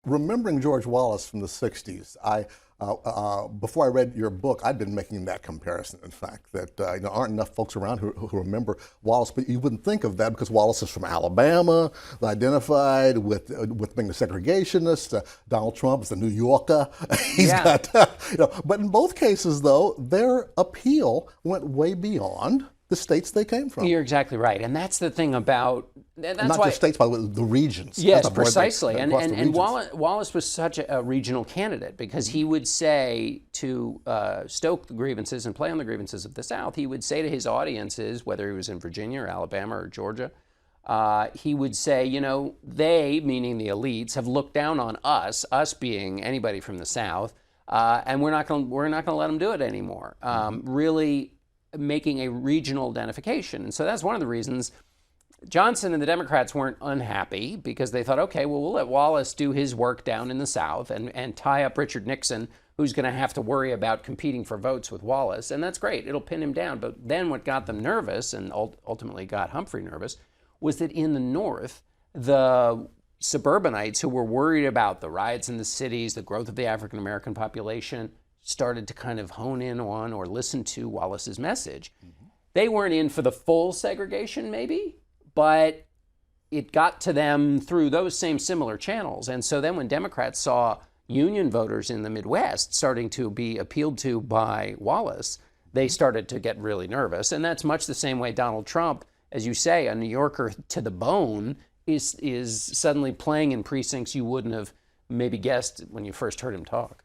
Remembering George Wallace from the 60s, before I read your book, I'd been making that comparison, in fact, that aren't enough folks around who remember Wallace, but you wouldn't think of that because Wallace is from Alabama, identified with being a segregationist. Donald Trump is a New Yorker. He's Yeah. got, but in both cases, though, their appeal went way beyond the states they came from. You're exactly right. And that's the thing about, that's Not why, just states, but the regions. yes, That's a broad thing, precisely. And across the regions. Wallace was such a regional candidate because he would say to stoke the grievances and play on the grievances of the South, he would say to his audiences, whether he was in Virginia or Alabama or Georgia, he would say, they, meaning the elites, have looked down on us being anybody from the South, and we're not going to let them do it anymore. Really making a regional identification. And so that's one of the reasons Johnson and the Democrats weren't unhappy, because they thought, okay, well, we'll let Wallace do his work down in the South and tie up Richard Nixon, who's going to have to worry about competing for votes with Wallace. And that's great. It'll pin him down. But then what got them nervous, and ultimately got Humphrey nervous, was that in the North, the suburbanites who were worried about the riots in the cities, the growth of the African-American population, started to kind of hone in on or listen to Wallace's message. They weren't in for the full segregation, maybe, but it got to them through those same similar channels. And so then when Democrats saw Union voters in the Midwest starting to be appealed to by Wallace, they started to get really nervous. And that's much the same way Donald Trump, as you say, a New Yorker to the bone, is suddenly playing in precincts you wouldn't have maybe guessed when you first heard him talk.